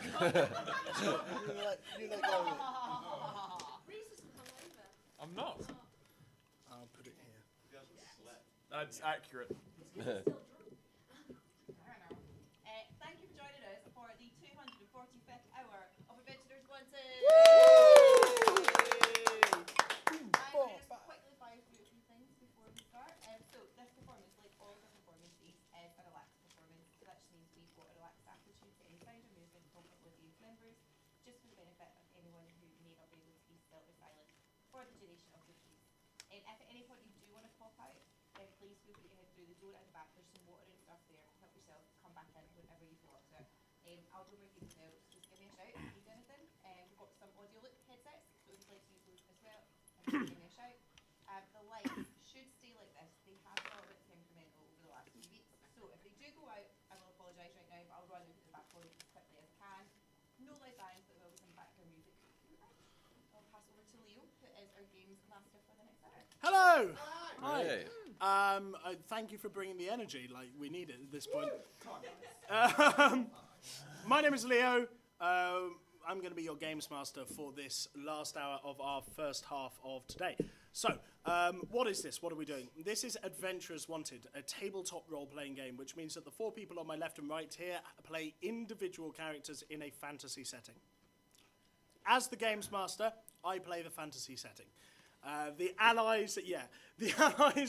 You let go of it. Reese isn't hungover. I'm not. I'll put it here. That's accurate. Still drunk. I don't know. Thank you for joining us for the 245th hour of Adventurers Wanted. I'm going to just quickly fire through a few things before we start. So this performance, like all of our performances, is a relaxed performance. So that just means we've got a relaxed attitude to any sound or movement from our audience members, just for the benefit of anyone who may not be able to be still or silent for the duration of the piece. If at any point you do want to pop out, then please feel free to head through the door at the back. There's some water and stuff there. Help yourself. Come back in whenever you feel up to it. I'll go with you now. Just give me a shout if you need anything. We've got some audio loop headsets, so if you'd like to use those as well, give me a shout. The lights should stay like this. They have got a bit temperamental over the last few weeks. So if they do go out, I will apologise right now, but I'll run them to the back for you as quickly as I can. No loud bangs, but there will be some background music. I'll pass over to Leo, who is our games master for the next hour. Hello. Hi. Thank you for bringing the energy. Like we need it at this point. My name is Leo. I'm going to be your games master for this last hour of our first half of today. So, what is this? What are we doing? This is Adventurers Wanted, a tabletop role-playing game, which means that the four people on my left and right here play individual characters in a fantasy setting. As the games master, I play the fantasy setting. The allies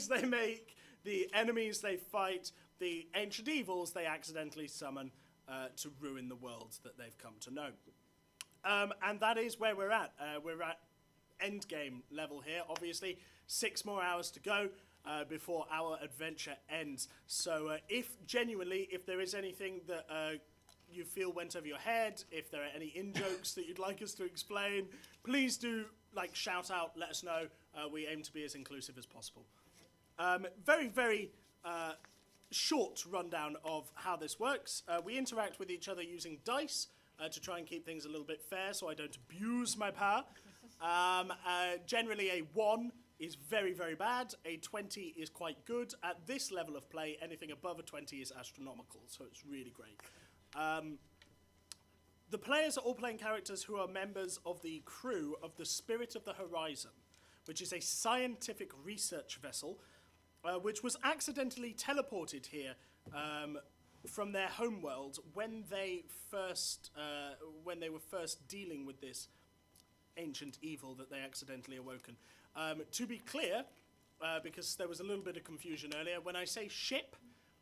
they make, the enemies they fight, the ancient evils they accidentally summon to ruin the world that they've come to know. And that is where we're at. We're at endgame level here, obviously. 6 more hours to go before our adventure ends. So if there is anything that you feel went over your head, if there are any in-jokes that you'd like us to explain, please do shout out, let us know. We aim to be as inclusive as possible. Very, very short rundown of how this works. We interact with each other using dice to try and keep things a little bit fair so I don't abuse my power. Generally a 1 is very, very bad. A 20 is quite good. At this level of play, anything above a 20 is astronomical, so it's really great. The players are all playing characters who are members of the crew of the Spirit of the Horizon, which is a scientific research vessel which was accidentally teleported here from their homeworld when they were first dealing with this ancient evil that they accidentally awoken. To be clear, because there was a little bit of confusion earlier, when I say ship,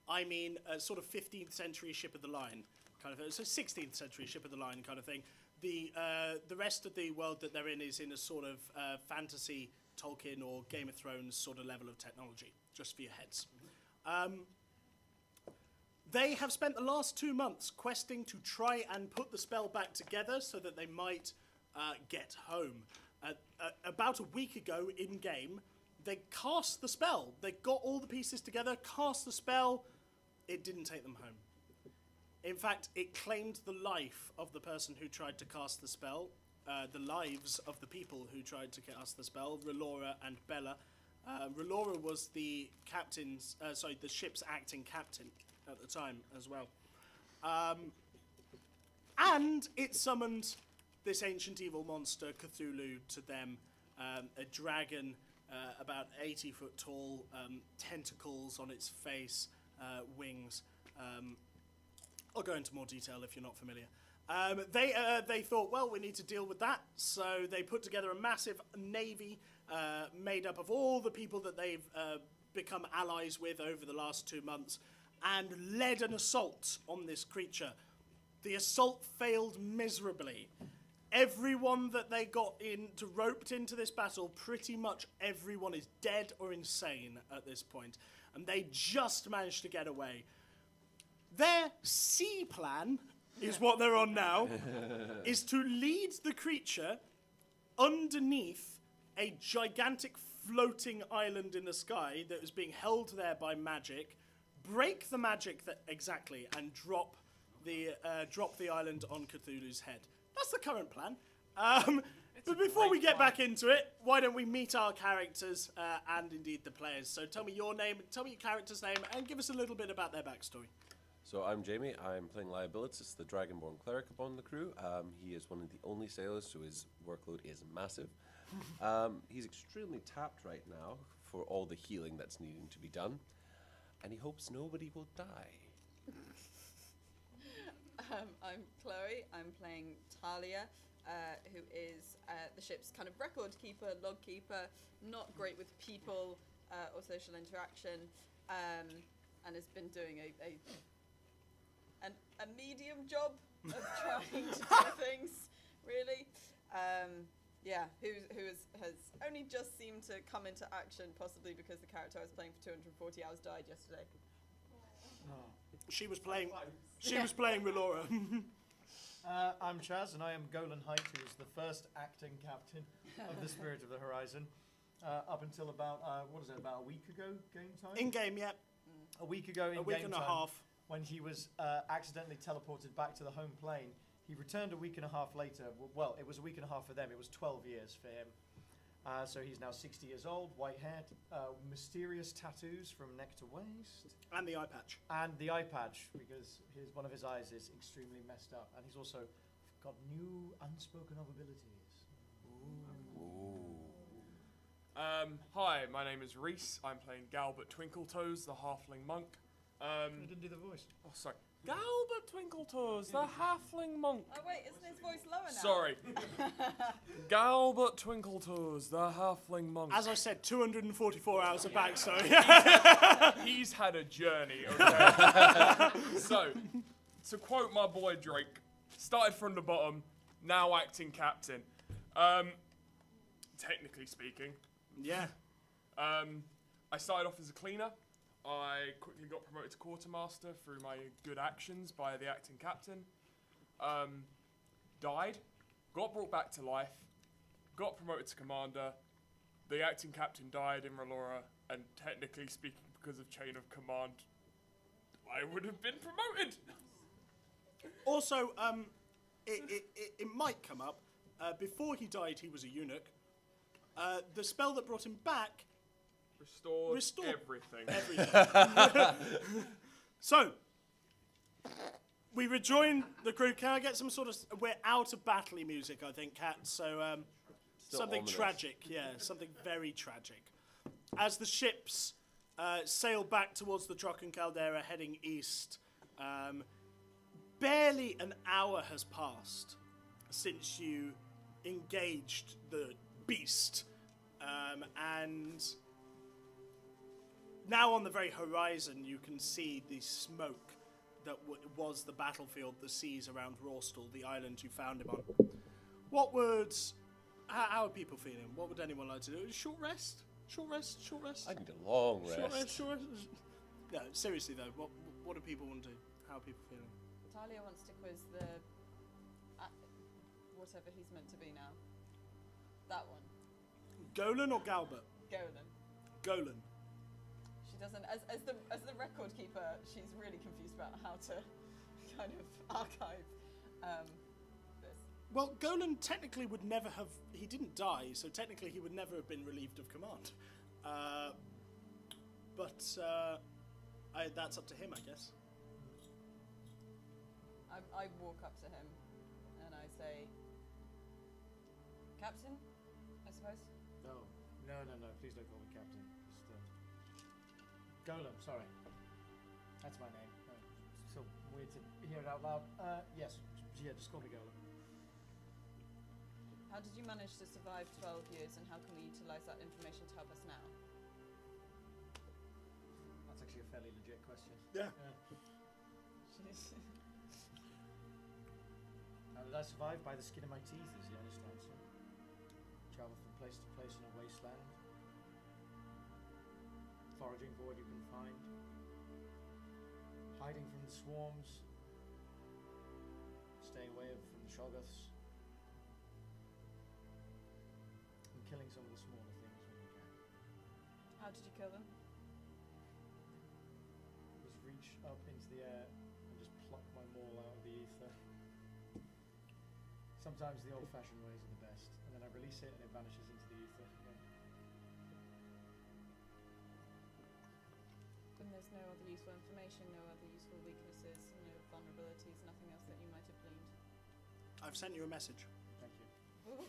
I mean a sort of 15th century ship of the line kind of, so 16th century ship of the line kind of thing. The rest of the world that they're in is in a sort of fantasy, Tolkien or Game of Thrones sort of level of technology, just for your heads. They have spent the last 2 months questing to try and put the spell back together so that they might get home. About a week ago in-game, they cast the spell. They got all the pieces together, cast the spell. It didn't take them home. In fact, it claimed the life of the person who tried to cast the spell, the lives of the people who tried to cast the spell, Relora and Bella. Relora was the the ship's acting captain at the time as well. And it summoned this ancient evil monster, Cthulhu, to them. A dragon about 80 foot tall, tentacles on its face, wings. I'll go into more detail if you're not familiar. They thought, well, we need to deal with that, so they put together a massive navy made up of all the people that they've become allies with over the last 2 months, and led an assault on this creature. The assault failed miserably. Everyone that they roped into this battle, pretty much everyone is dead or insane at this point, and they just managed to get away. Their C plan is what they're on now, is to lead the creature underneath a gigantic floating island in the sky that is being held there by magic, break the magic and drop the island on Cthulhu's head. That's the current plan. But before we get back into it, why don't we meet our characters and indeed the players. So tell me your name, tell me your character's name, and give us a little bit about their backstory. So I'm Jamie. I'm playing Liabilitas, the Dragonborn cleric upon the crew. He is one of the only sailors, so his workload is massive. He's extremely tapped right now for all the healing that's needing to be done, and he hopes nobody will die. I'm Chloe. I'm playing Talia, who is the ship's kind of record keeper, log keeper, not great with people or social interaction, and has been doing a medium job of trying to do things, really. Who has only just seemed to come into action, possibly because the character I was playing for 240 hours died yesterday. She was playing with Laura. I'm Chaz, and I am Golan Height, who is the first acting captain of the Spirit of the Horizon. Up until about, about a week ago, game time? In game, yeah. A week ago in A week game and a time, half. when he was accidentally teleported back to the home plane. He returned a week and a half later. Well, it was a week and a half for them. It was 12 years for him. So he's now 60 years old, white-haired, mysterious tattoos from neck to waist. And the eye patch. And the eye patch, because one of his eyes is extremely messed up. And he's also got new unspoken of abilities. Hi, my name is Reese. I'm playing Galbert Twinkletoes, the halfling monk. I didn't do the voice. Oh, sorry. Galbert Twinkletoes, the halfling monk. Oh wait, isn't his voice lower now? Sorry. Galbert Twinkletoes, the halfling monk. As I said, 244 hours of backstory. He's had a journey, okay? So, to quote my boy Drake, started from the bottom, now acting captain. Technically speaking. Yeah. I started off as a cleaner. I quickly got promoted to quartermaster through my good actions by the acting captain. Died, got brought back to life, got promoted to commander. The acting captain died in Relora, and technically speaking, because of chain of command, I would have been promoted. Also, it might come up. Before he died, he was a eunuch. The spell that brought him back Restored everything. So, we rejoin the crew. Can I get some sort of... We're out of battle-y music, I think, Kat. So, something ominous. tragic. Yeah, something very tragic. As the ships sail back towards the Trocken Caldera, heading east, barely an hour has passed since you engaged the beast. And... now on the very horizon, you can see the smoke that was the battlefield, the seas around Rawstall, the island you found him on. What would... How are people feeling? What would anyone like to do? Short rest? Short rest? Short rest? I need a long rest. Short rest? Short rest? No, seriously though, what do people want to do? How are people feeling? Talia wants to quiz the whatever he's meant to be now. That one. Golan or Galbert? Golan. Golan. She doesn't, as the record keeper, she's really confused about how to kind of archive this. Well, Golan technically would never have... He didn't die, so technically he would never have been relieved of command. That's up to him, I guess. I walk up to him and I say, Captain, I suppose? No, please don't call me captain. Golan, sorry. That's my name. It's so weird to hear it out loud. Yes, just call me Golan. How did you manage to survive 12 years, and how can we utilise that information to help us now? That's actually a fairly legit question. Yeah. How did I survive? By the skin of my teeth is the honest answer. Travel from place to place in a wasteland. Foraging for what you can find. Hiding from the swarms. Staying away from the Shoggoths. And killing some of the smaller things when you can. How did you kill them? Just reach up into the air and just pluck my maul out of the ether. Sometimes the old-fashioned ways are the best, and then I release it and it vanishes into the ether again. Then there's no other useful information, no other useful weaknesses. abilities, nothing else that you might have gleaned. I've sent you a message. Thank you. Ooh.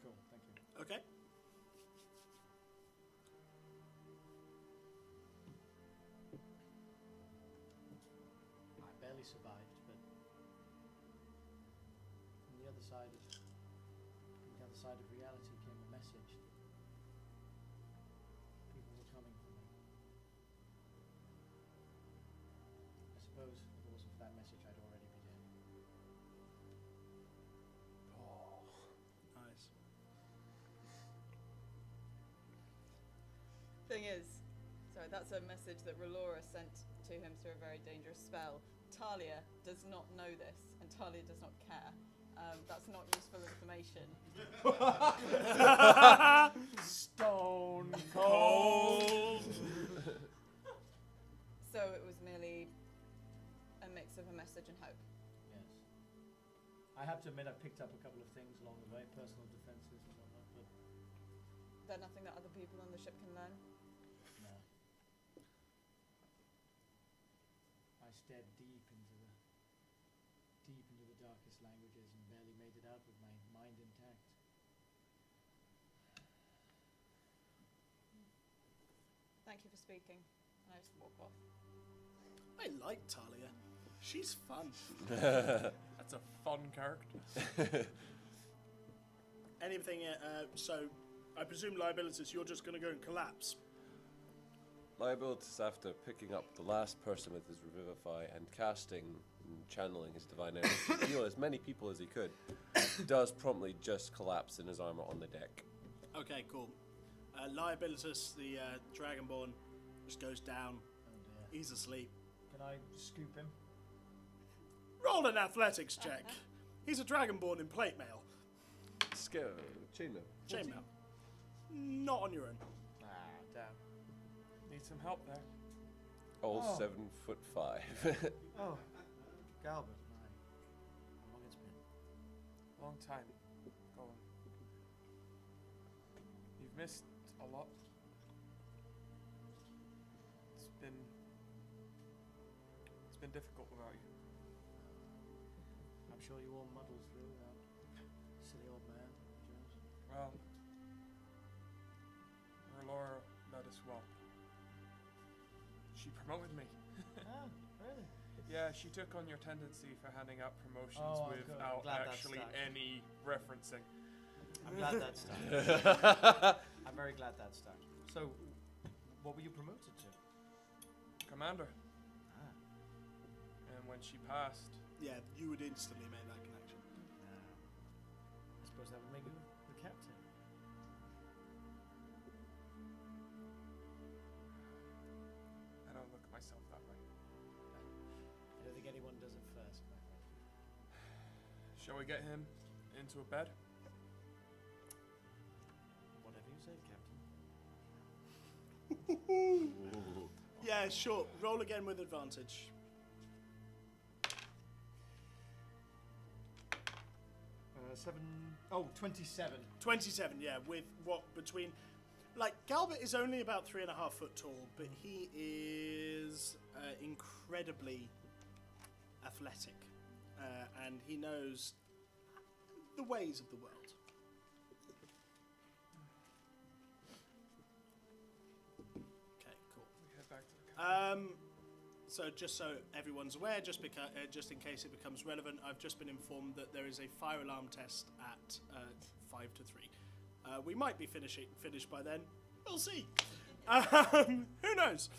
Cool, thank you. Okay. I barely survived, but from the other side of reality came a message that people were coming for me. I suppose if it wasn't for that message, I'd already be dead. Nice. Thing is, sorry, that's a message that Relora sent to him through a very dangerous spell. Talia does not know this, and Talia does not care. That's not useful information. Stone cold. So it was merely a mix of a message and hope. Yes. I have to admit I picked up a couple of things along the way, personal defences and whatnot, but They're nothing that other people on the ship can learn. no. I stared deep into the darkest languages and barely made it out with my mind intact. Thank you for speaking. And I just walk off. I like Talia. She's fun. That's a fun character. Anything, so I presume Liabilitas, you're just going to go and collapse. Liabilitas, after picking up the last person with his Revivify and casting and channeling his divine energy to heal as many people as he could, does promptly just collapse in his armor on the deck. Okay, cool. Liabilitas, the Dragonborn, just goes down. Oh dear. He's asleep. Can I scoop him? Roll an athletics check. He's a Dragonborn in plate mail. Skill, chainmail. Chainmail. Not on your own. Ah, damn. Need some help there. All Oh. 7'5". Oh, Galbert, my. How long it's been? Long time. Go on. You've missed a lot. It's been difficult without you. I'm sure you all muddled through that silly old man, Jones. Well, Laura led us well. She promoted me. Ah, really? Yeah, she took on your tendency for handing out promotions Oh, good. I'm without glad that's actually stuck. any referencing. I'm glad that's stuck. I'm very glad that's stuck. So, what were you promoted to? Commander. Ah, And when she passed, Yeah, you would instantly make that connection. I suppose that would make you the captain. I don't look at myself that way. I don't think anyone does it first, my friend. Shall we get him into a bed? Whatever you say, Captain. Yeah, sure. Roll again with advantage. 27. 27, yeah, with what between. Like, Galbert is only about 3.5 foot tall, but he is incredibly athletic. And he knows the ways of the world. Okay, cool. We head back to the cabin. So just so everyone's aware, just in case it becomes relevant, I've just been informed that there is a fire alarm test at 5 to 3. We might be finished by then. We'll see. Who knows?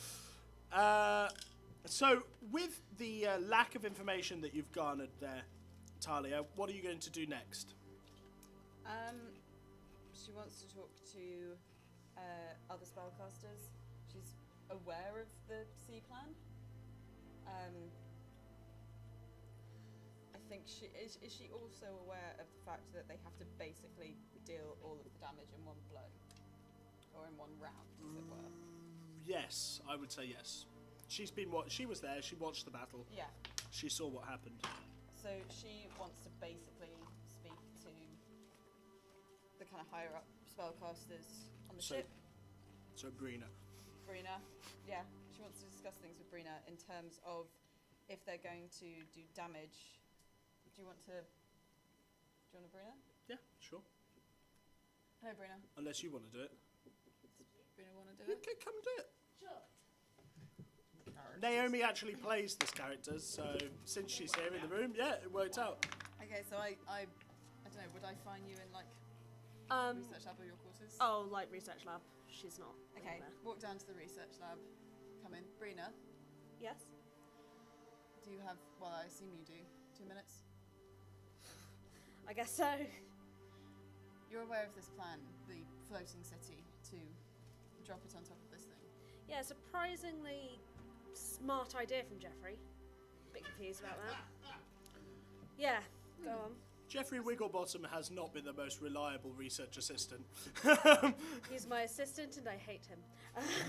So with the lack of information that you've garnered there, Talia, what are you going to do next? She wants to talk to other spellcasters. She's aware of the Sea Clan. I think she is she also aware of the fact that they have to basically deal all of the damage in one blow, or in one round, as it were. Yes, I would say yes. She was there. She watched the battle. Yeah. She saw what happened. So she wants to basically speak to the kind of higher up spellcasters on the So- ship. So Brina. Brina. Yeah, she wants to discuss things with Brina in terms of if they're going to do damage. Do you want to Brina? Yeah, sure. Hello, Brina. Unless you want to do it. Brina want to do it? Okay, come do it. Sure. Naomi actually plays this character, so since she's here in the room, yeah, it worked out. Okay, so I don't know. Would I find you in like research lab or your quarters? Oh, like research lab. She's not. Okay, over there. walk down to the research lab. Come in, Brina. Yes. Do you have? Well, I assume you do. 2 minutes. I guess so. You're aware of this plan, the floating city, to drop it on top of this thing. Yeah, surprisingly smart idea from Jeffrey. Bit confused about that. Yeah, go on. Jeffrey Wigglebottom has not been the most reliable research assistant. He's my assistant and I hate him.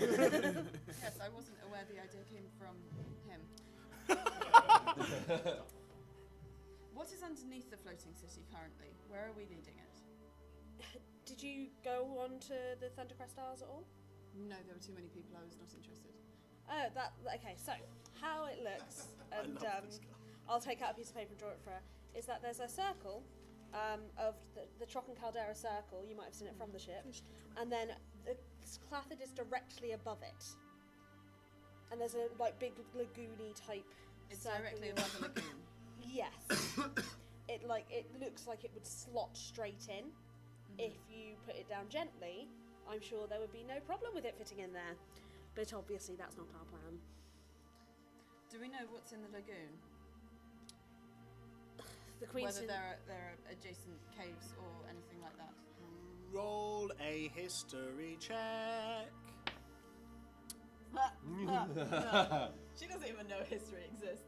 Yes, I wasn't aware the idea came from him. What is underneath the floating city currently? Where are we leading it? Did you go on to the Thundercrest Isles at all? No, there were too many people. I was not interested. Oh, okay, so how it looks, and love this guy. I'll take out a piece of paper and draw it for her, is that there's a circle of the Trocken Caldera circle, you might have seen it from the ship, and then the Clathid is directly above it. And there's a like big lagoony type It's circle. directly above the lagoon. Yes. It looks like it would slot straight in. If you put it down gently, I'm sure there would be no problem with it fitting in there. But obviously that's not our plan. Do we know what's in the lagoon? The Queen's Whether there are adjacent caves or anything like that? Roll a history check. She doesn't even know history exists.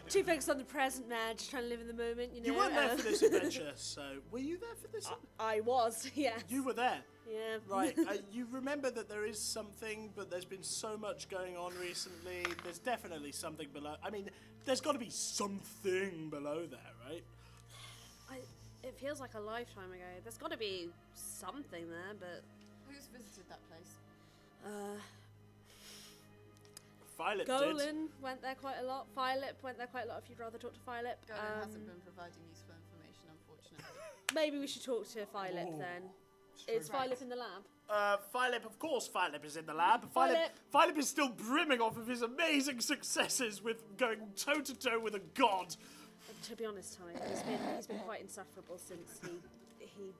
too focused on the present, man. Just trying to live in the moment, you know. You weren't there for this adventure, so were you there for this? I was, yes. You were there. Yeah. Right, you remember that there is something, but there's been so much going on recently. There's definitely something below. I mean, there's got to be something below there, right? It feels like a lifetime ago. There's got to be something there, but Who's visited that place? Philip did. Golan went there quite a lot. Philip went there quite a lot. If you'd rather talk to Philip, Golan hasn't been providing useful information, unfortunately. maybe we should talk to Philip then. Is Right. Philip in the lab? Philip, of course, Philip is in the lab. Philip. Philip is still brimming off of his amazing successes with going toe to toe with a god. To be honest, Ty, he's been quite insufferable since he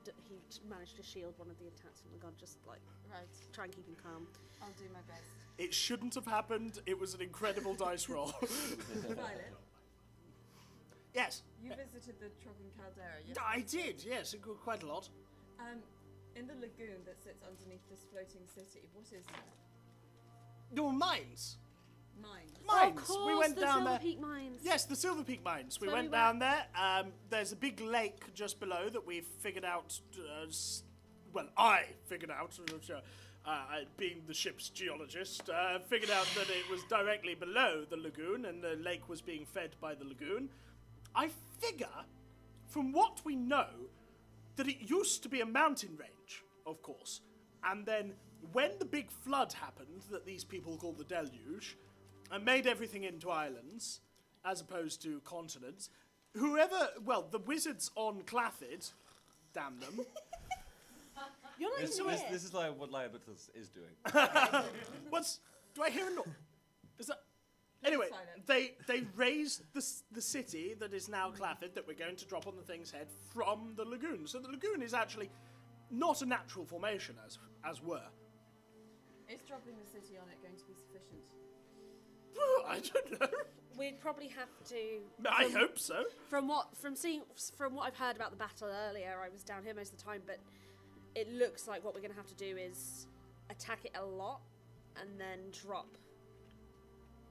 managed to shield one of the attacks from the god. Just like Right. try and keep him calm. I'll do my best. It shouldn't have happened. It was an incredible dice roll. Philip, Yes, you visited the Trocken Caldera, yes? I did. Yes, it got quite a lot. In the lagoon that sits underneath this floating city, what is there? No, mines. Mines. Mines. Of course, We went the down Silver there. Peak mines. Yes, the Silver Peak mines. We where went we down there. There's a big lake just below that we figured out. I figured out. Being the ship's geologist, figured out that it was directly below the lagoon, and the lake was being fed by the lagoon. I figure, from what we know, that it used to be a mountain range, of course, and then when the big flood happened, that these people call the deluge, and made everything into islands, as opposed to continents, the wizards on Clathid, damn them. You're not This, even this, here. this is what Liabilitas is doing. Do I hear a noise? Is that... Anyway, silent. they raised the city that is now Clathid that we're going to drop on the thing's head from the lagoon. So the lagoon is actually not a natural formation as were. Is dropping the city on it going to be sufficient? I don't know. We'd probably have to. I hope so. From what I've heard about the battle earlier, I was down here most of the time, but it looks like what we're going to have to do is attack it a lot and then drop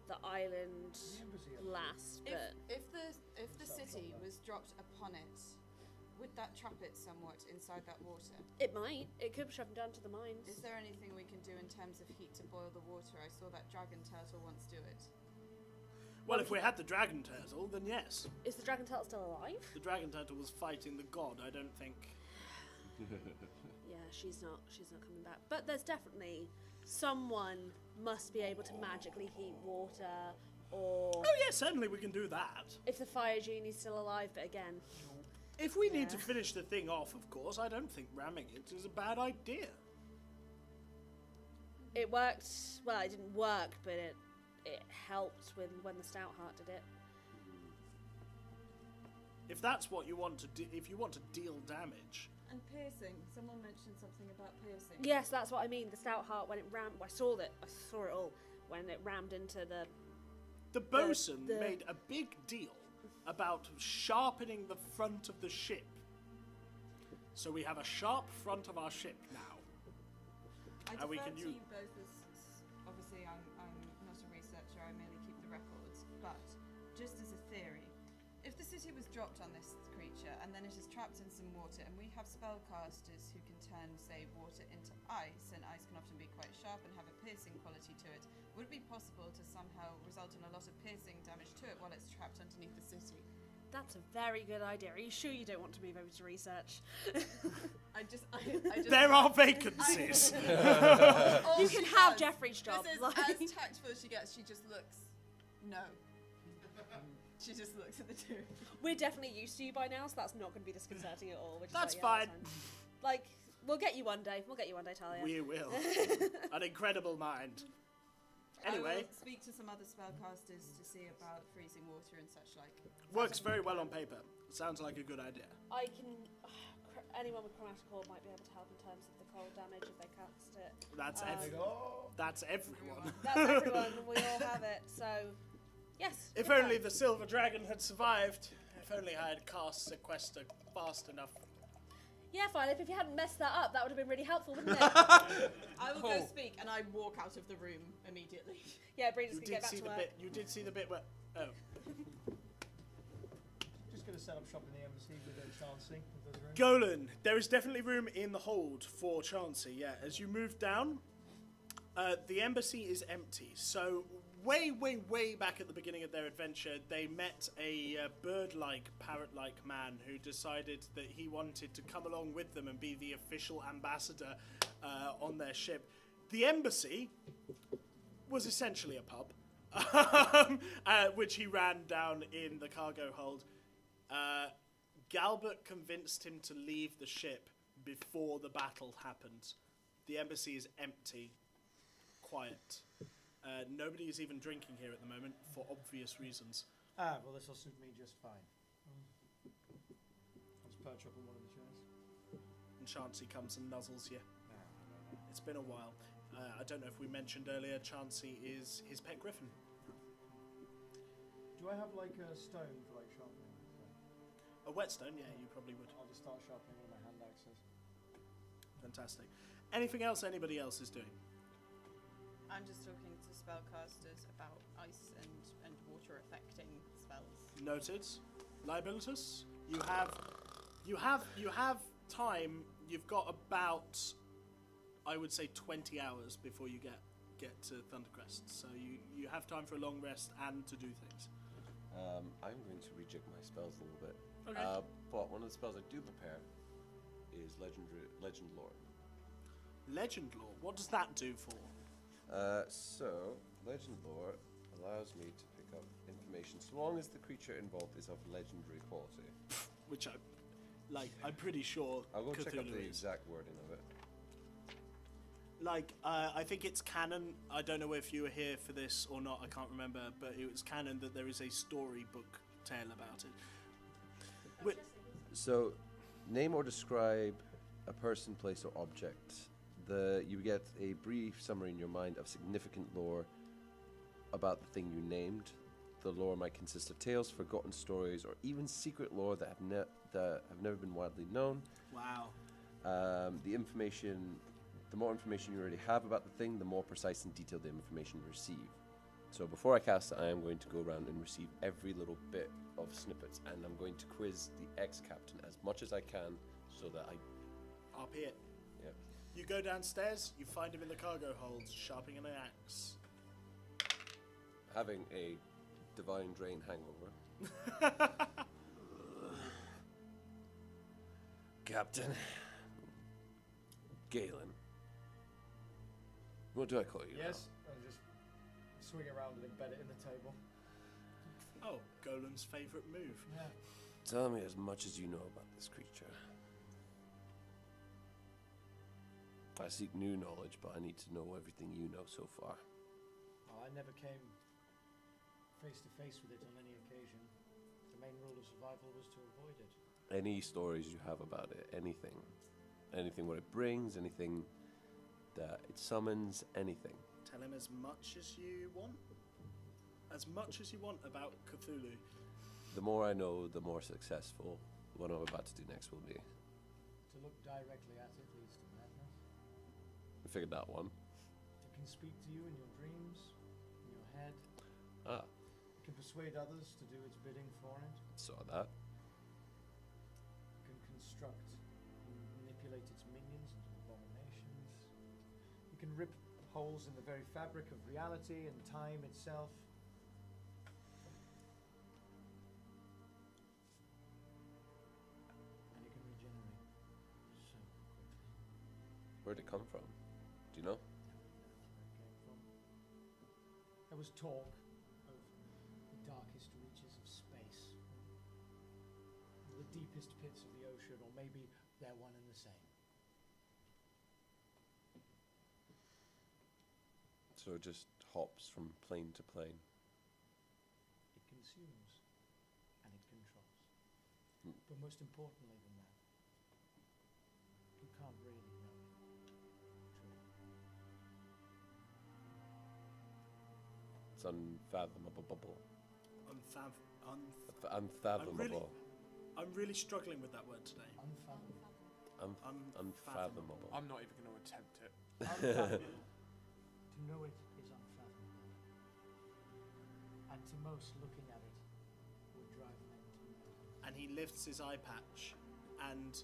the island last. But If the city was dropped upon it, would that trap it somewhat inside that water? it might. It could shove them down to the mines. Is there anything we can do in terms of heat to boil the water? I saw that dragon turtle once do it. Well, if we had the dragon turtle, then yes. Is the dragon turtle still alive? The dragon turtle was fighting the god. I don't think. Yeah. she's not coming back. But there's definitely someone must be able to magically heat water, or Oh yeah, certainly we can do that. if the fire genie's still alive. But again, If we need to Yeah. finish the thing off, of course, I don't think ramming it is a bad idea. it worked. Well, it didn't work, but it helped when the stout heart did it. If that's what you want to do, if you want to deal damage, And piercing. Someone mentioned something about piercing. Yes, that's what I mean. The stout heart, when it rammed, I saw it all when it rammed into the. the bosun the- made a big deal about sharpening the front of the ship. So we have a sharp front of our ship now. I And we defer can to use- you both as obviously I'm not a researcher, I merely keep the records, but just as a theory, if the city was dropped on this creature and then it is trapped in some water and we have spellcasters who can turn, say, water into ice, and ice can often be quite sharp and have a piercing quality to it, would it be possible to somehow result in a lot of piercing damage to it while it's trapped underneath the city? That's a very good idea. Are you sure you don't want to move over to research? I just There are vacancies. All You she can have does- Jeffrey's job. This is like- as tactful as she gets. She just looks. No. She just looks at the two. We're definitely used to you by now, so that's not going to be disconcerting at all. Which That's is like, yeah, fine. Like, we'll get you one day. We'll get you one day, Talia. We will. An incredible mind. I Anyway, will speak to some other spellcasters to see about freezing water and such like. works very well on paper. Sounds like a good idea. I can. Anyone with chromatic orb might be able to help in terms of the cold damage if they cast it. That's Um, that's everyone. That's everyone. We all have it. So, yes. If good only luck. the silver dragon had survived. If only I had cast sequester fast enough. Yeah, fine. If you hadn't messed that up, that would have been really helpful, wouldn't it? I will go Oh. speak and I walk out of the room immediately. Yeah, Brina's You gonna did get back see to the work. bit. You did see the bit where. Oh, Just going to set up shop in the embassy with Chancey. If there's room. Golan, there is definitely room in the hold for Chancey. Yeah, as you move down, the embassy is empty. So way back at the beginning of their adventure, they met a bird-like, parrot-like man who decided that he wanted to come along with them and be the official ambassador on their ship. The embassy was essentially a pub, which he ran down in the cargo hold. Galbert convinced him to leave the ship before the battle happened. The embassy is empty, quiet. Nobody is even drinking here at the moment for obvious reasons. Ah, well, this will suit me just fine. I'll just perch up on one of the chairs. And Chancey comes and nuzzles you. It's been a while. I don't know if we mentioned earlier, Chancey is his pet griffin. Do I have like a stone for like sharpening? A whetstone, yeah, you probably would. I'll just start sharpening one of my hand axes. Fantastic. Anything else anybody else is doing? I'm just talking to spellcasters about ice and water affecting spells. Noted. Liabilitas. You have time. You've got about, I would say, 20 hours before you get to Thundercrest. So you have time for a long rest and to do things. I'm going to rejig my spells a little bit. Okay. But one of the spells I do prepare is Legend Lore. Legend lore. What does that do for? So, Legend Lore allows me to pick up information so long as the creature involved is of legendary quality. Which I'm pretty sure I'll go check out Cthulhu the is. exact wording of it. I think it's canon. I don't know if you were here for this or not. I can't remember, but it was canon that there is a storybook tale about it. So, name or describe a person, place, or object. You get a brief summary in your mind of significant lore about the thing you named. The lore might consist of tales, forgotten stories, or even secret lore that have never been widely known. Wow. The more information you already have about the thing, the more precise and detailed the information you receive. So before I cast it, I am going to go around and receive every little bit of snippets, and I'm going to quiz the ex-captain as much as I can so that I... Up here. Yeah. You go downstairs, you find him in the cargo hold, sharpening an axe. Having a divine drain hangover. Galen. What do I call you? Yes. I just swing around and embed it in the table. Oh, Golan's favourite move. Yeah. Tell me as much as you know about this creature. I seek new knowledge, but I need to know everything you know so far. Well, I never came face to face with it on any occasion. The main rule of survival was to avoid it. Any stories you have about it, anything. Anything what it brings, anything that it summons, anything. Tell him as much as you want. As much as you want about Cthulhu. The more I know, the more successful what I'm about to do next will be. To look directly at it leads to madness. I figured that one. It can speak to you in your dreams, in your head. Ah, It can persuade others to do its bidding for it. saw that. It can construct and manipulate its minions into abominations. It can rip holes in the very fabric of reality and time itself. And it can regenerate so quickly. Where'd it come from? Do you know? Where it came from. There was talk of the darkest reaches of space, the deepest pits of the ocean, or maybe they're one and the same. So it just hops from plane to plane. It consumes and it controls. Hmm. But most importantly than that, you can't really know it. Truly. It's unfathomable. Unfathomable. I'm really struggling with that word today. Unfathomable. Unfathomable. I'm not even going to attempt it. Unfathomable. To know it is unfathomable. And to most, looking at it would drive men to madness. And he lifts his eye patch, and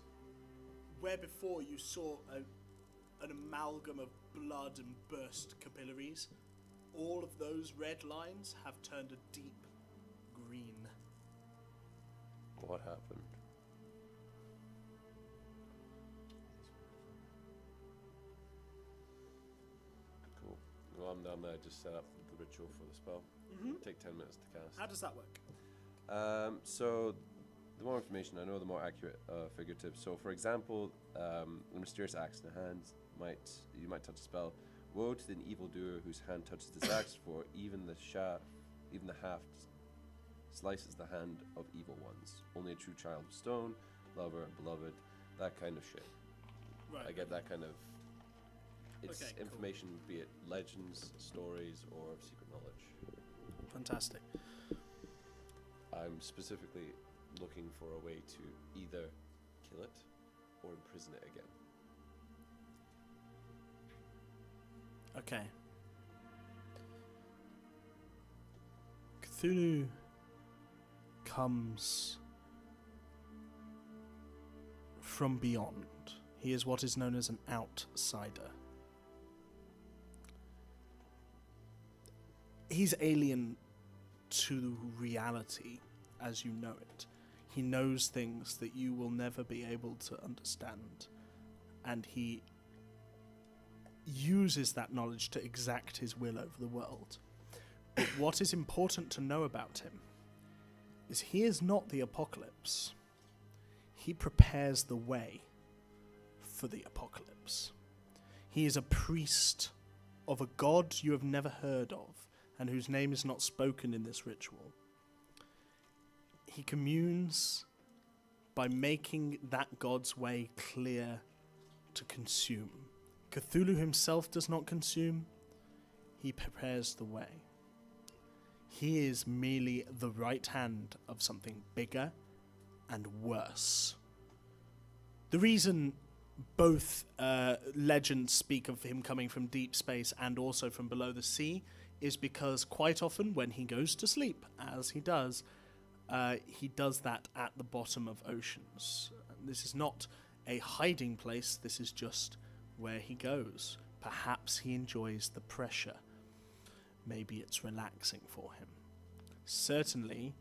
where before you saw an amalgam of blood and burst capillaries, all of those red lines have turned a deep green. What happened? Cool. Well, I'm down there. Just set up the ritual for the spell. Take 10 minutes to cast. How does that work? So, the more information I know, the more accurate figurative. So, for example, a mysterious axe in the hand you might touch a spell. Woe to the evildoer whose hand touches this axe, for even the haft slices the hand of evil ones. Only a true child of stone, lover, beloved, that kind of shit. Right. I get that kind of. It's Okay, cool. information, be it legends, stories, or secret knowledge. Fantastic. I'm specifically looking for a way to either kill it or imprison it again. Okay. Cthulhu comes from beyond. He is what is known as an outsider. He's alien to reality as you know it. He knows things that you will never be able to understand, and he uses that knowledge to exact his will over the world. But what is important to know about him is he is not the apocalypse. He prepares the way for the apocalypse. He is a priest of a god you have never heard of, and whose name is not spoken in this ritual. He communes by making that god's way clear to consume. Cthulhu himself does not consume, he prepares the way. He is merely the right hand of something bigger and worse. The reason both legends speak of him coming from deep space and also from below the sea is because quite often when he goes to sleep, as he does that at the bottom of oceans. This is not a hiding place, this is just where he goes. Perhaps he enjoys the pressure. Maybe it's relaxing for him. Certainly,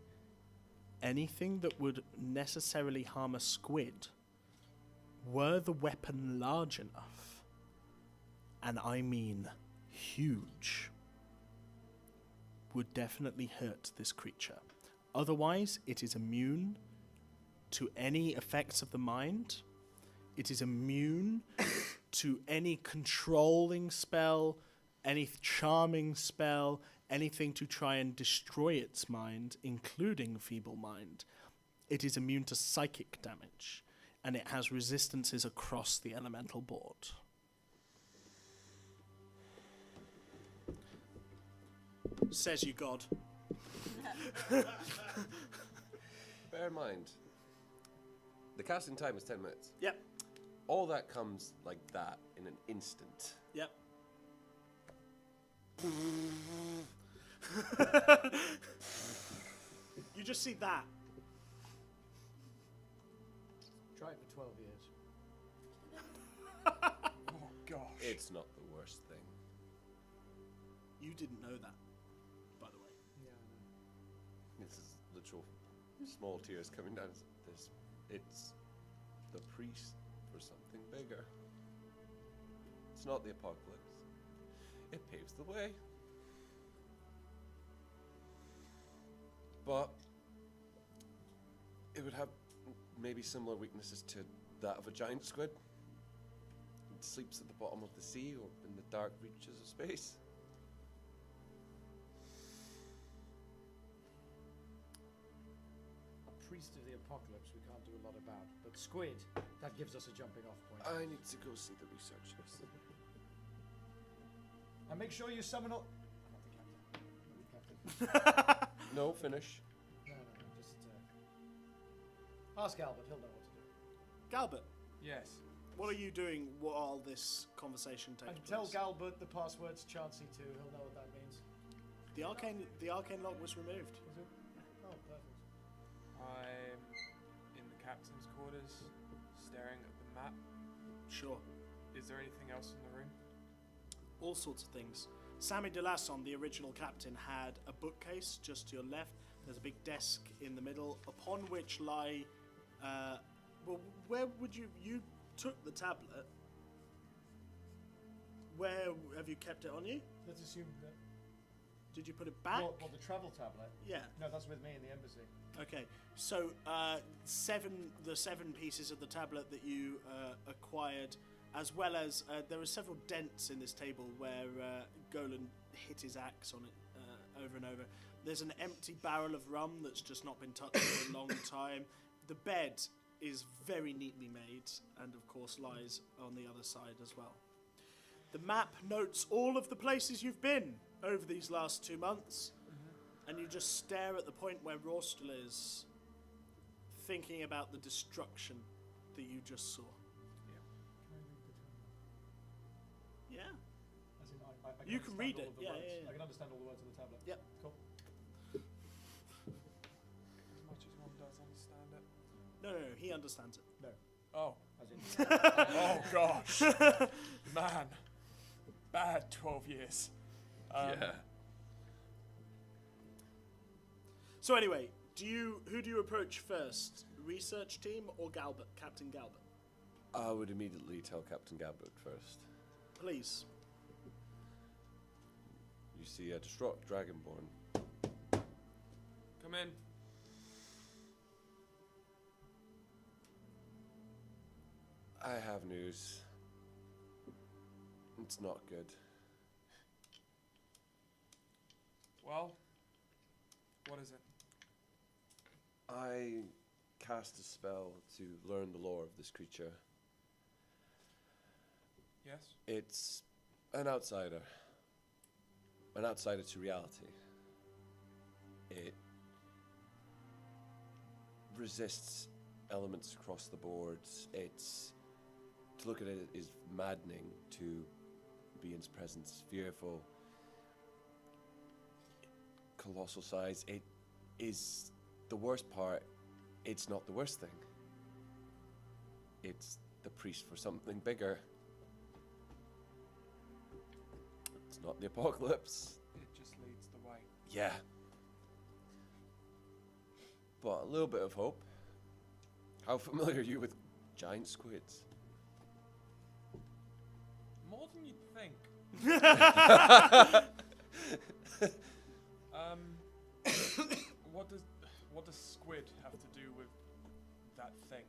anything that would necessarily harm a squid were the weapon large enough, and I mean huge, would definitely hurt this creature. Otherwise, it is immune to any effects of the mind. It is immune to any controlling spell, any charming spell, anything to try and destroy its mind, including feeble mind. It is immune to psychic damage, and it has resistances across the elemental board. Says you, God. Bear in mind, the casting time is 10 minutes. Yep, All that comes like that in an instant. yep. You just see that. Try it for 12 years. Oh gosh. It's not the worst thing. You didn't know that, by the way. This is literal small tears coming down. It's the priest for something bigger. It's not the apocalypse. It paves the way. But it would have maybe similar weaknesses to that of a giant squid. It sleeps at the bottom of the sea or in the dark reaches of space. Priest of the apocalypse we can't do a lot about, but squid, that gives us a jumping off point. I need to go see the researchers. And make sure you summon all... I'm not the captain. No, finish. No, just... ask Albert, he'll know what to do. Galbert, Yes. what are you doing while this conversation takes And place? tell Galbert the password's Chansey too, he'll know what that means. The arcane lock was removed. Was it? Oh, perfect. I'm in the captain's quarters, staring at the map. Sure. Is there anything else in the room? All sorts of things. Sammy Delasson, the original captain, had a bookcase just to your left. There's a big desk in the middle, upon which lie... well, where would you... You took the tablet. Where have you kept it on you? Let's assume that... Did you put it back? What, the travel tablet? Yeah. No, that's with me in the embassy. Okay, so the seven pieces of the tablet that you acquired, as well as there are several dents in this table where Golan hit his axe on it over and over. There's an empty barrel of rum that's just not been touched for a long time. The bed is very neatly made, and of course lies on the other side as well. The map notes all of the places you've been over these last 2 months. And you just stare at the point where Rorstel is, thinking about the destruction that you just saw. Can I read the tablet? Yeah. As in, I You can understand read all it, of the yeah, words. yeah, yeah. I can understand all the words on the tablet. Yep. Cool. As much as one does understand it. No, he understands it. No, Oh. as in... Oh gosh. Man. Bad 12 years. Yeah. So anyway, who do you approach first? Research team or Galbert, Captain Galbert? I would immediately tell Captain Galbert first. Please. You see a distraught dragonborn. Come in. I have news. It's not good. Well, what is it? I cast a spell to learn the lore of this creature. Yes? It's an outsider. An outsider to reality. It resists elements across the boards. To look at it is maddening, to be in its presence, fearful, colossal size. It is the worst part. It's not the worst thing. It's the priest for something bigger. It's not the apocalypse. It just leads the way. Yeah. But a little bit of hope. How familiar are you with giant squids? than you'd think. What does squid have to do with that thing?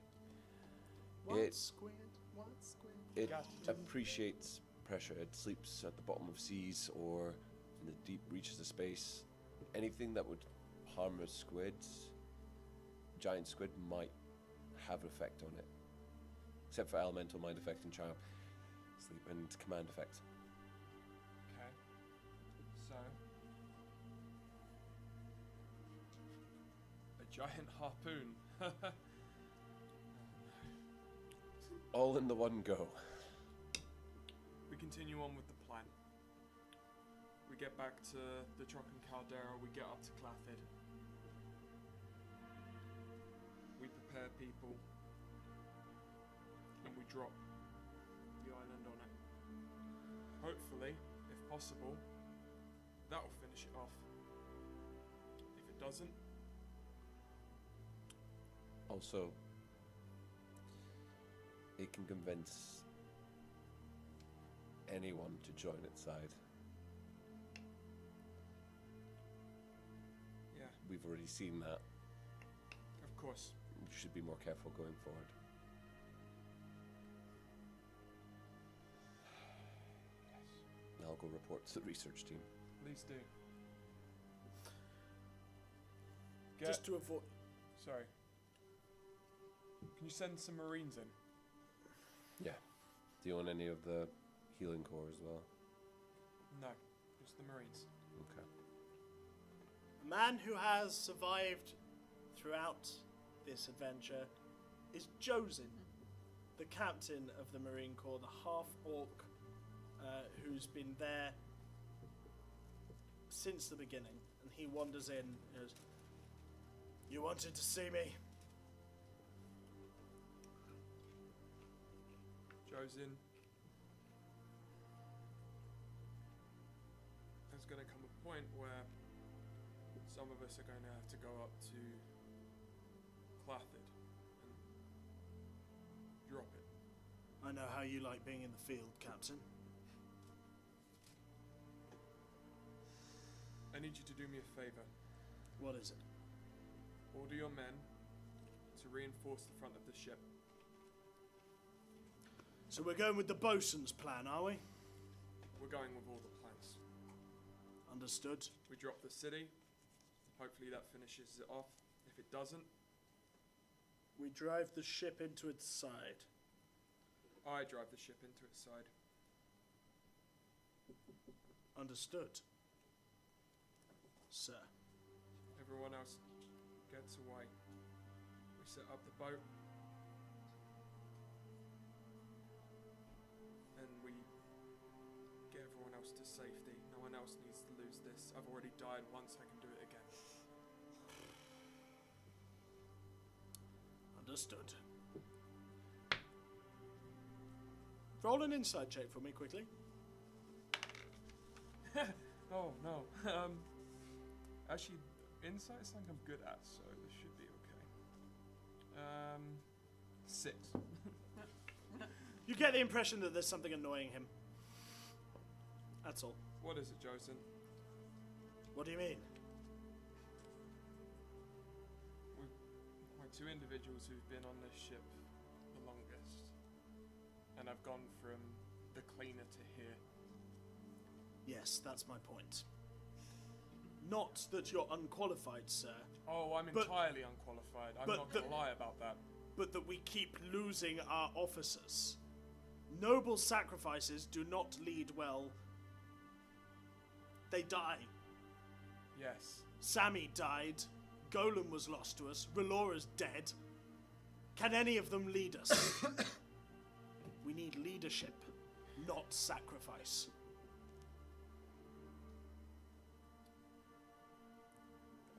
It- Squid? What squid? It Gas. appreciates pressure. It sleeps at the bottom of seas or in the deep reaches of space. Anything that would harm a squid, giant squid, might have effect on it. Except for elemental, mind effect, and charm, sleep, and command effect. Okay. So. A giant harpoon. All in the one go. We continue on with the plan. We get back to the Trocken Caldera, we get up to Clathid. We prepare people. And we drop the island on it. Hopefully, if possible, that will finish it off. If it doesn't, Also, it can convince anyone to join its side. yeah, We've already seen that. of course. You should be more careful going forward. Yes. I'll go report to the research team. Please do. Just to avoid. Sorry. Can you send some Marines in? Yeah. Do you want any of the healing corps as well? No, just the Marines. Okay. A man who has survived throughout this adventure is Josin, the captain of the Marine Corps, the half-orc who's been there since the beginning. And he wanders in and goes, "You wanted to see me?" Josin. There's going to come a point where some of us are going to have to go up to Clathid and drop it. I know how you like being in the field, Captain. I need you to do me a favour. What is it? Order your men to reinforce the front of the ship. So we're going with the bosun's plan, are we? We're going with all the plans. Understood. We drop the city. Hopefully that finishes it off. If it doesn't, We drive the ship into its side. I drive the ship into its side. Understood. Sir. Everyone else gets away. We set up the boat. And we get everyone else to safety. No one else needs to lose this. I've already died once, I can do it again. Understood. Roll an insight check for me quickly. Oh no. Actually, insight is something I'm good at, so this should be okay. 6. You get the impression that there's something annoying him. That's all. What is it, Josin? What do you mean? We're two individuals who've been on this ship the longest, and I've gone from the cleaner to here. Yes, that's my point. Not that you're unqualified, sir, Oh, I'm But- entirely unqualified. I'm but not the- gonna lie about that. but that we keep losing our officers. Noble sacrifices do not lead well. They die. Yes. Sammy died. Golem was lost to us. Relora's dead. Can any of them lead us? We need leadership, not sacrifice.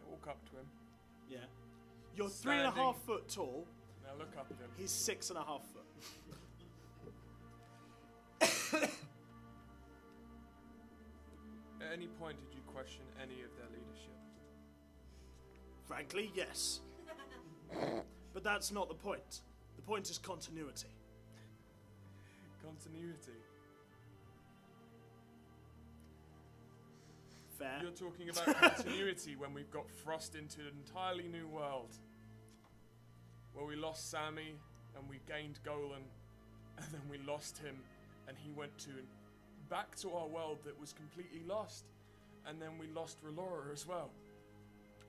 I walk up to him, Yeah. You're 3.5 Standing. foot tall. and I look up at him. He's 6.5 foot. At any point did you question any of their leadership? Frankly, yes. But that's not the point. The point is continuity. Continuity. fair. You're talking about continuity when we've got thrust into an entirely new world. Where we lost Sammy, and we gained Golan, and then we lost him, and he went back to our world that was completely lost. And then we lost Relora as well.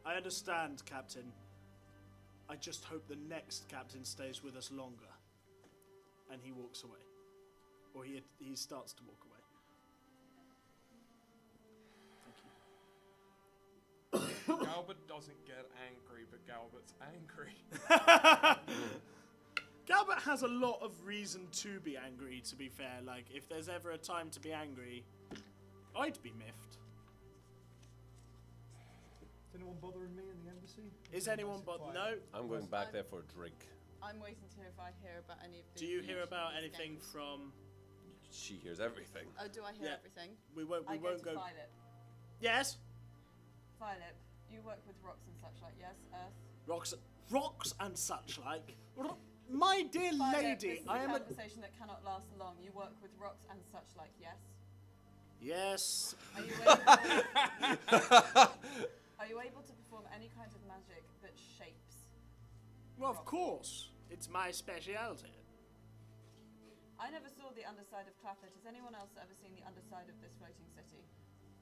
I understand, Captain. I just hope the next captain stays with us longer. And he walks away. Or he starts to walk away. Thank you. Galbert doesn't get angry, but Galbert's angry. Galbert has a lot of reason to be angry, to be fair. Like, if there's ever a time to be angry, I'd be miffed. Is anyone bothering me in the embassy? Is anyone no? I'm going back there for a drink. I'm waiting to hear if I hear about any of the. Do you hear about these anything gangs. from... She hears everything. Oh, do I hear Yeah. everything? We won't I go... go to Philip. Yes? Philip, you work with rocks and such like, yes? Earth? Rocks and such like. My dear Philip, lady, this is I am a a... conversation that cannot last long. You work with rocks and such like, yes? Yes. Are you able are you able to perform any kind of magic that shapes? Well, of course. It's my specialty. I never saw the underside of Clafford. Has anyone else ever seen the underside of this floating city?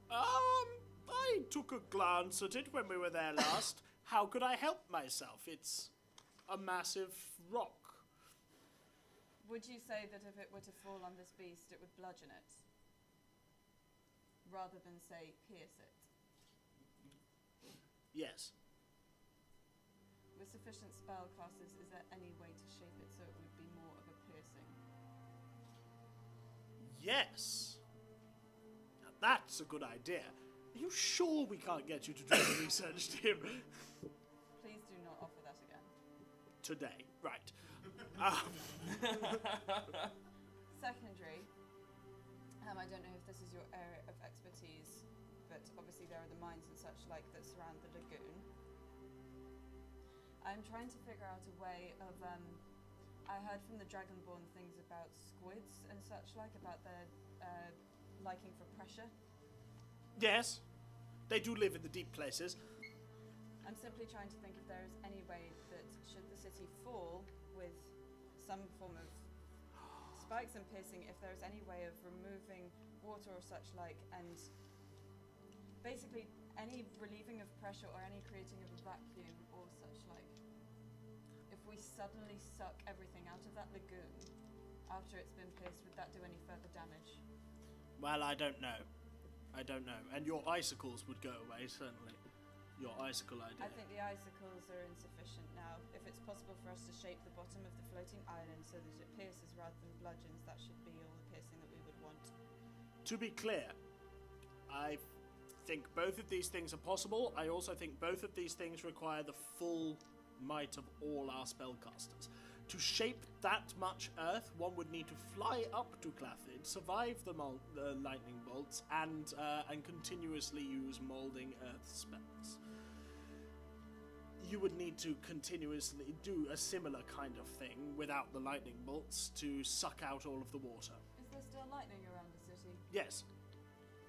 I took a glance at it when we were there last. How could I help myself? It's a massive rock. Would you say that if it were to fall on this beast, it would bludgeon it? Rather than, say, pierce it? Yes. With sufficient spell classes, is there any way to shape it so it would be more of a piercing? Yes. Now that's a good idea. Are you sure we can't get you to do the research, Tim? Please do not offer that again. Today. Right. Secondary, I don't know if this is your area of expertise, but obviously there are the mines and such like that surround the lagoon. I'm trying to figure out a way of, I heard from the Dragonborn things about squids and such like, about their liking for pressure. Yes. They do live in the deep places. I'm simply trying to think if there is any way that, should the city fall with some form of spikes and piercing, if there is any way of removing water or such like, and basically any relieving of pressure or any creating of a vacuum or such like. If we suddenly suck everything out of that lagoon after it's been pierced, would that do any further damage? Well, I don't know. I don't know. And your icicles would go away, certainly. Your icicle idea. I think the icicles are insufficient now. If it's possible for us to shape the bottom of the floating island so that it pierces rather than bludgeons, that should be all the piercing that we would want. To be clear, I think both of these things are possible. I also think both of these things require the full might of all our spellcasters. To shape that much earth, one would need to fly up to Clafford, survive the lightning bolts, and continuously use moulding earth spells. You would need to continuously do a similar kind of thing without the lightning bolts to suck out all of the water. Is there still lightning around the city? Yes.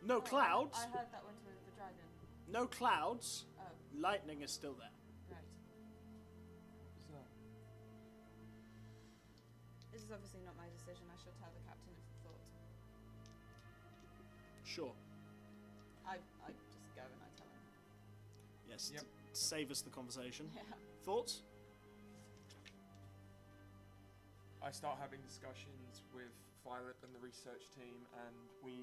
No Oh, clouds. I heard that went with the dragon. No clouds. Oh, Lightning is still there. right. So, This is obviously not my decision. I shall tell the captain of the thought. Sure. I just go and I tell him. Yes. Yep. Save us the conversation. Yeah. Thoughts? I start having discussions with Violet and the research team, and we...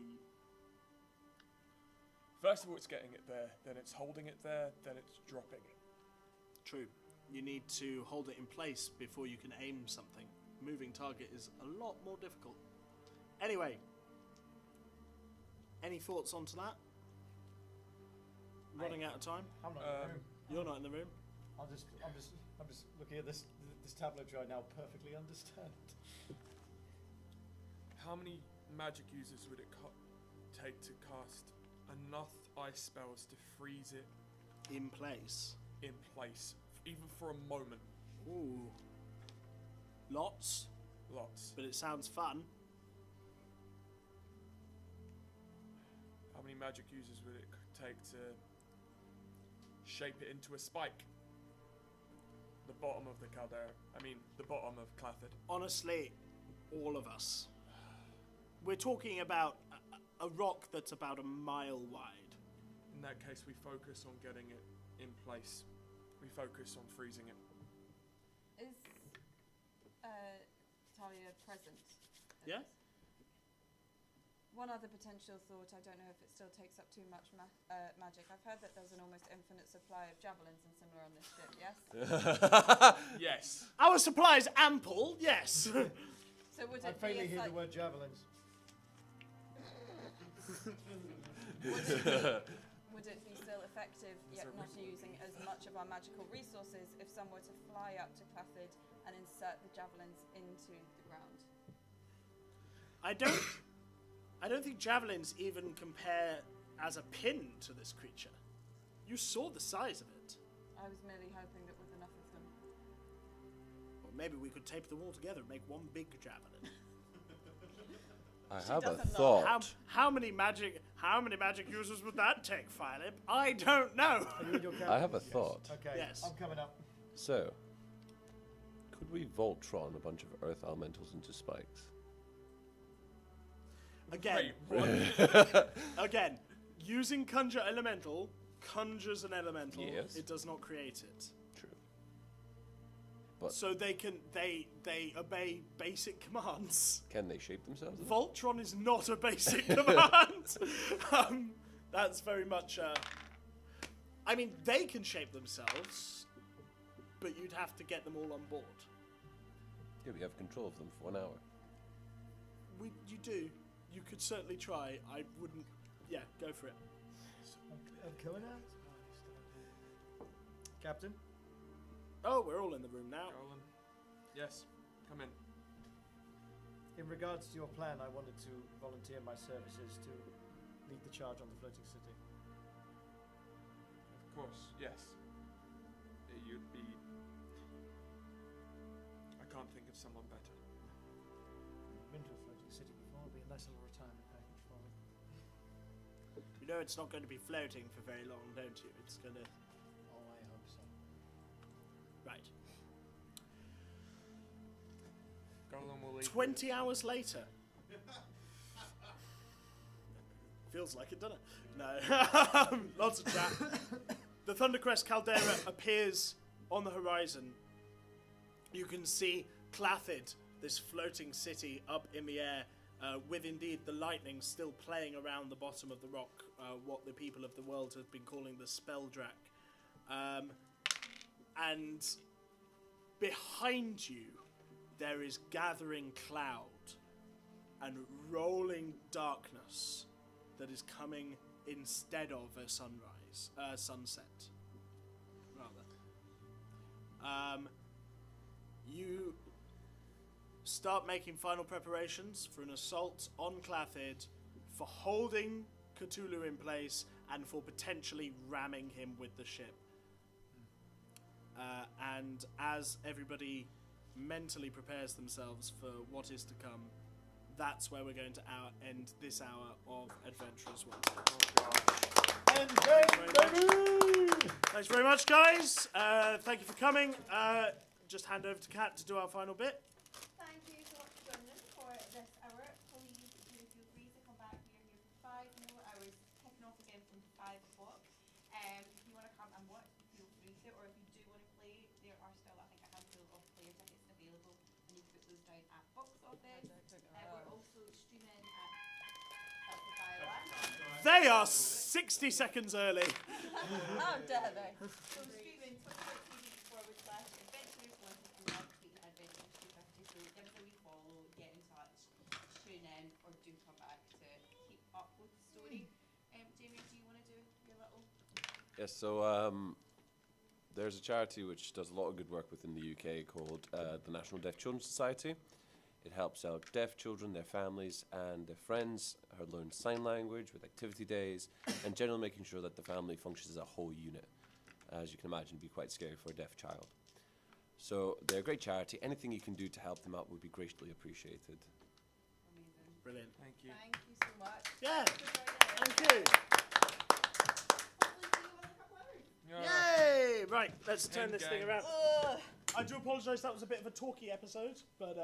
First of all, it's getting it there, then it's holding it there, then it's dropping it. True. You need to hold it in place before you can aim something. Moving target is a lot more difficult. Anyway. Any thoughts onto that? Running out of time? I'm not in the room. You're not in the room? I'm just looking at this tablet right now. Perfectly understand. How many magic users would it take to cast enough ice spells to freeze it In place. in place, even for a moment? Ooh. Lots, Lots. but it sounds fun. How many magic users would it take to shape it into a spike? The bottom of the caldera. I mean, the bottom of Clathid. Honestly, all of us. We're talking about a rock that's about a mile wide. In that case, we focus on getting it in place. We focus on freezing it. Is Talia present? at Yeah? this? One other potential thought, I don't know if it still takes up too much magic. I've heard that there's an almost infinite supply of javelins and similar on this ship, yes? Yes. Our supply is ample, yes. So would I it faintly be hear as the like, word javelins. would it be still effective, yet there a not record? using as much of our magical resources if some were to fly up to Clathid and insert the javelins into the ground? I don't think javelins even compare as a pin to this creature. You saw the size of it. I was merely hoping that with enough of them. Or maybe we could tape them all together and make one big javelin. I have a doesn't know. thought. How many magic users would that take, Philip? I don't know. Are you in your I have a Yes. thought. Okay, Yes. I'm coming up. So, could we Voltron a bunch of earth elementals into spikes? Again, Wait, what? again, using conjure elemental conjures an elemental. Yes. It does not create it. True. But So they obey basic commands. can they shape themselves? Voltron is not a basic command. That's very much. I mean, they can shape themselves, but you'd have to get them all on board. Yeah, we have control of them for 1 hour. You do. You could certainly try. I wouldn't. Yeah, go for it. I'm coming out. Captain? Oh, we're all in the room now. Roland. Yes. Come in. In regards to your plan, I wanted to volunteer my services to lead the charge on the floating city. Of course. Yes. You'd be. I can't think of someone better. I've been to a floating city before. It'll be a nice little retirement package for me. You know it's not going to be floating for very long, don't you? It's going to. Oh, I hope so. Right. Golan will leave. 20 hours later. Feels like it, doesn't it? No. Lots of chat. The Thundercrest caldera appears on the horizon. You can see Clathid, this floating city up in the air, with indeed the lightning still playing around the bottom of the rock, what the people of the world have been calling the Spelldrak. And behind you, there is gathering cloud and rolling darkness that is coming instead of a sunset, rather. You start making final preparations for an assault on Clathid, for holding Cthulhu in place, and for potentially ramming him with the ship. And as everybody mentally prepares themselves for what is to come, that's where we're going to end this hour of Adventurers One. And baby! Thanks very much, guys. Thank you for coming. Just hand over to Kat to do our final bit. Thank you so much for joining us for this hour. Please do feel free to come back. We are here for 5 more hours, kicking off again from 5 o'clock. If you want to come and watch, feel free to. Or if you do want to play, there are still, I think, a handful of player tickets available, and you can put those down at box office. We're also streaming at the Bioland. They are 60 seconds early. How dare they? So streaming twitch.tv/adventures once you love tweet adventures 250. So give us a wee follow, get in touch, tune in, or do come back to keep up with the story. Jamie, do you want to do your little? Yes, so there's a charity which does a lot of good work within the UK called the National Deaf Children's Society. It helps out deaf children, their families, and their friends learn sign language with activity days, and generally making sure that the family functions as a whole unit. As you can imagine, it'd be quite scary for a deaf child. So they're a great charity. Anything you can do to help them out would be greatly appreciated. Amazing. Brilliant. Thank you. Thank you so much. Yeah. Thanks for joining us. Thank you. Right, let's turn this thing Endgame. around. I do apologise, that was a bit of a talky episode, but